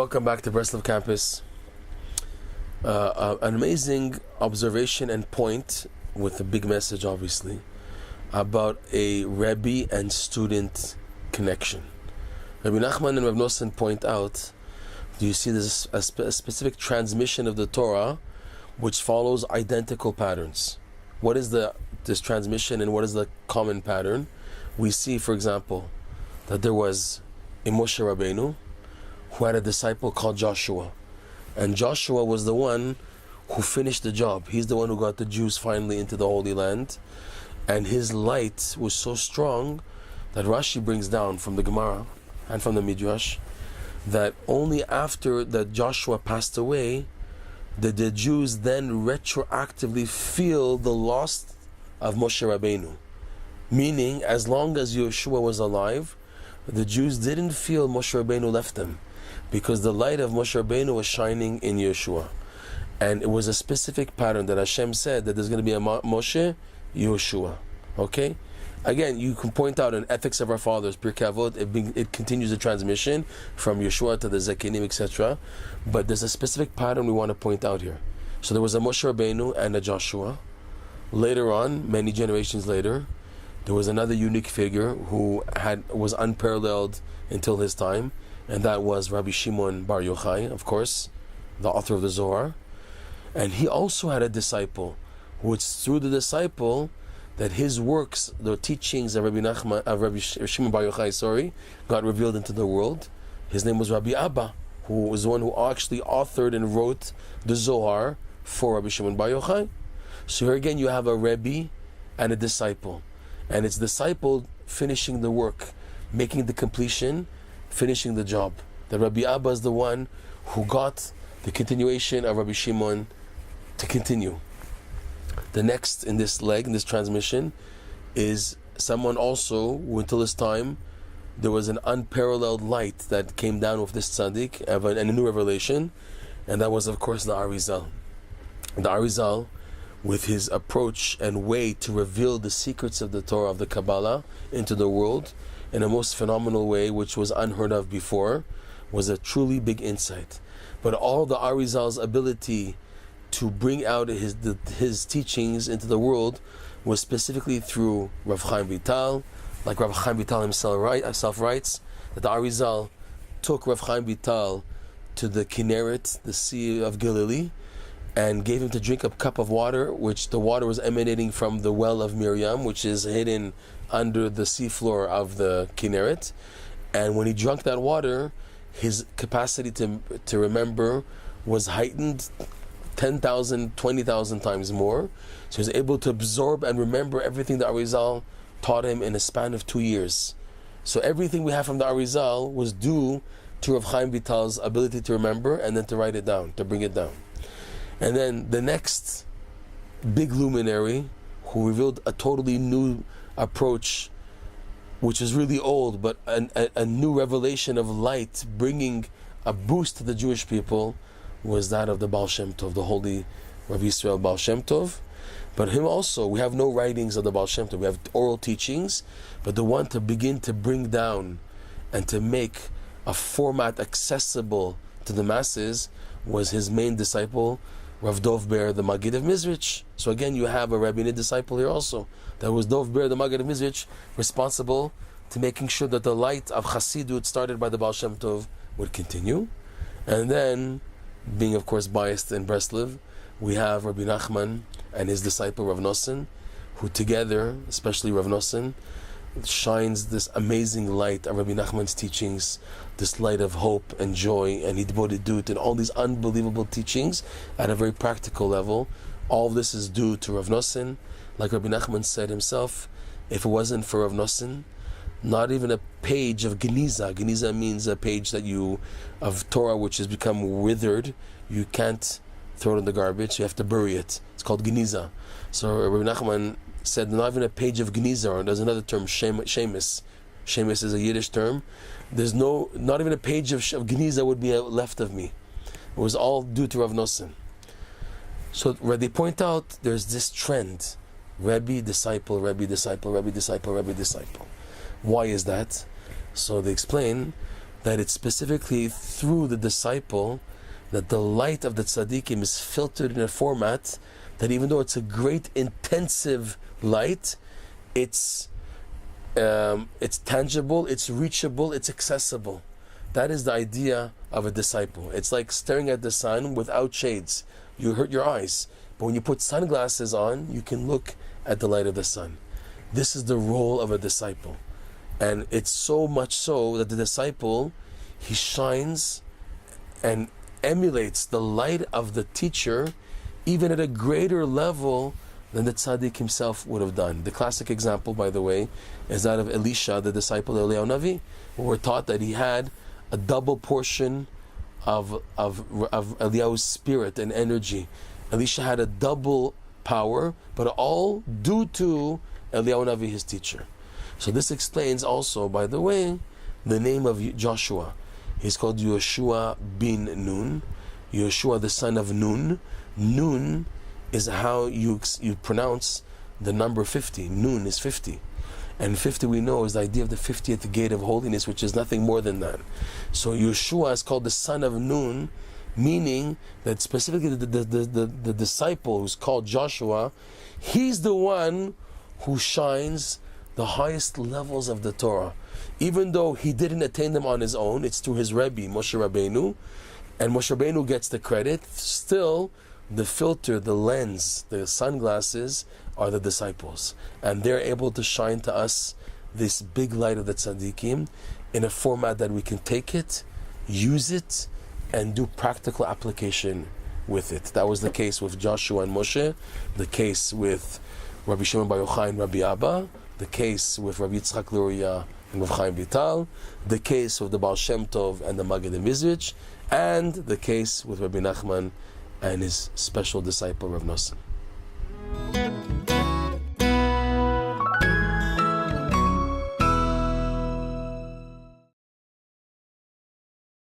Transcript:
Welcome back to Breslov campus. An amazing observation and point with a big message, obviously, about a Rebbe and student connection. Rebbe Nachman and Rav Noson point out, do you see there's a specific transmission of the Torah which follows identical patterns? What is this transmission and what is the common pattern? We see, for example, that there was a Moshe Rabbeinu who had a disciple called Joshua. And Joshua was the one who finished the job. He's the one who got the Jews finally into the Holy Land. And his light was so strong that Rashi brings down from the Gemara and from the Midrash that only after that Joshua passed away did the Jews then retroactively feel the loss of Moshe Rabbeinu. Meaning, as long as Yehoshua was alive, the Jews didn't feel Moshe Rabbeinu left them, because the light of Moshe Rabbeinu was shining in Yehoshua. And it was a specific pattern that Hashem said that there's going to be a Moshe, Yehoshua. Okay? Again, you can point out in Ethics of Our Fathers, Pirkei Avot, it continues the transmission from Yehoshua to the Zekinim, etc. But there's a specific pattern we want to point out here. So there was a Moshe Rabbeinu and a Joshua. Later on, many generations later, there was another unique figure who was unparalleled until his time, and that was Rabbi Shimon Bar Yochai, of course, the author of the Zohar. And he also had a disciple, which through the disciple, that his works, the teachings of Rabbi Shimon Bar Yochai, got revealed into the world. His name was Rabbi Abba, who was the one who actually authored and wrote the Zohar for Rabbi Shimon Bar Yochai. So here again you have a Rebbe and a disciple. And it's disciple finishing the work, making the completion, finishing the job. The Rabbi Abba is the one who got the continuation of Rabbi Shimon to continue. The next in this leg, in this transmission, is someone also who until this time there was an unparalleled light that came down with this tzaddik and a new revelation, and that was of course the Arizal. The Arizal, with his approach and way to reveal the secrets of the Torah, of the Kabbalah, into the world in a most phenomenal way, which was unheard of before, was a truly big insight. But all the Arizal's ability to bring out his teachings into the world was specifically through Rav Chaim Vital. Like Rav Chaim Vital himself writes, that the Arizal took Rav Chaim Vital to the Kinneret, the Sea of Galilee, and gave him to drink a cup of water, which the water was emanating from the well of Miriam, which is hidden under the seafloor of the Kinneret. And when he drank that water, his capacity to remember was heightened 10,000, 20,000 times more. So he was able to absorb and remember everything that Arizal taught him in a span of 2 years. So everything we have from the Arizal was due to Rav Chaim Vital's ability to remember and then to write it down, to bring it down. And then the next big luminary who revealed a totally new approach, which is really old, but a new revelation of light, bringing a boost to the Jewish people, was that of the Baal Shem Tov, the holy Rav Yisrael Baal Shem Tov. But him also, we have no writings of the Baal Shem Tov, we have oral teachings, but the one to begin to bring down and to make a format accessible to the masses was his main disciple, Rav Dov Ber, the Maggid of Mizrich. So again, you have a rabbinic disciple here also. That was Dov Ber, the Maggid of Mizrich, responsible to making sure that the light of Chassidut started by the Baal Shem Tov would continue. And then, being of course biased in Breslov, we have Rebbe Nachman and his disciple Rav Noson, who together, especially Rav Noson, shines this amazing light of Rebbe Nachman's teachings, this light of hope and joy and Hidbodedut and all these unbelievable teachings at a very practical level. All of this is due to Rav Noson. Like Rebbe Nachman said himself, if it wasn't for Rav Noson, not even a page of Geniza. Geniza means a page of Torah which has become withered. You can't throw it in the garbage, you have to bury it. It's called Geniza. So Rebbe Nachman said not even a page of Geniza, or there's another term, Shemis. Shemis is a Yiddish term. There's not even a page of Geniza would be left of me. It was all due to Rav Noson. So where they point out, there's this trend, Rebbe, disciple, Rebbe, disciple, Rebbe, disciple, Rebbe, disciple. Why is that? So they explain that it's specifically through the disciple that the light of the tzaddikim is filtered in a format that even though it's a great intensive light, it's tangible, it's reachable, it's accessible. That is the idea of a disciple. It's like staring at the sun without shades. You hurt your eyes. But when you put sunglasses on, you can look at the light of the sun. This is the role of a disciple. And it's so much so that the disciple, he shines and emulates the light of the teacher even at a greater level than the tzaddik himself would have done. The classic example, by the way, is that of Elisha, the disciple of Eliyahu Navi, where we're taught that he had a double portion of Eliyahu's spirit and energy. Elisha had a double power, but all due to Eliyahu Navi, his teacher. So this explains also, by the way, the name of Joshua. He's called Yehoshua bin Nun. Yehoshua, the son of Nun. Nun is how you pronounce the number 50. Nun is 50. And 50, we know, is the idea of the 50th gate of holiness, which is nothing more than that. So Yehoshua is called the son of Nun, meaning that specifically the disciple who's called Joshua, he's the one who shines the highest levels of the Torah. Even though he didn't attain them on his own, it's through his Rebbe, Moshe Rabbeinu, and Moshe Rabbeinu gets the credit. Still, the filter, the lens, the sunglasses are the disciples. And they're able to shine to us this big light of the tzaddikim in a format that we can take it, use it, and do practical application with it. That was the case with Joshua and Moshe, the case with Rabbi Shimon Bar Yochai and Rabbi Abba, the case with Rabbi Yitzchak Luria and Rav Chaim Vital, the case with the Baal Shem Tov and the Maggid Mizrich, and the case with Rebbe Nachman and his special disciple Rav Noson.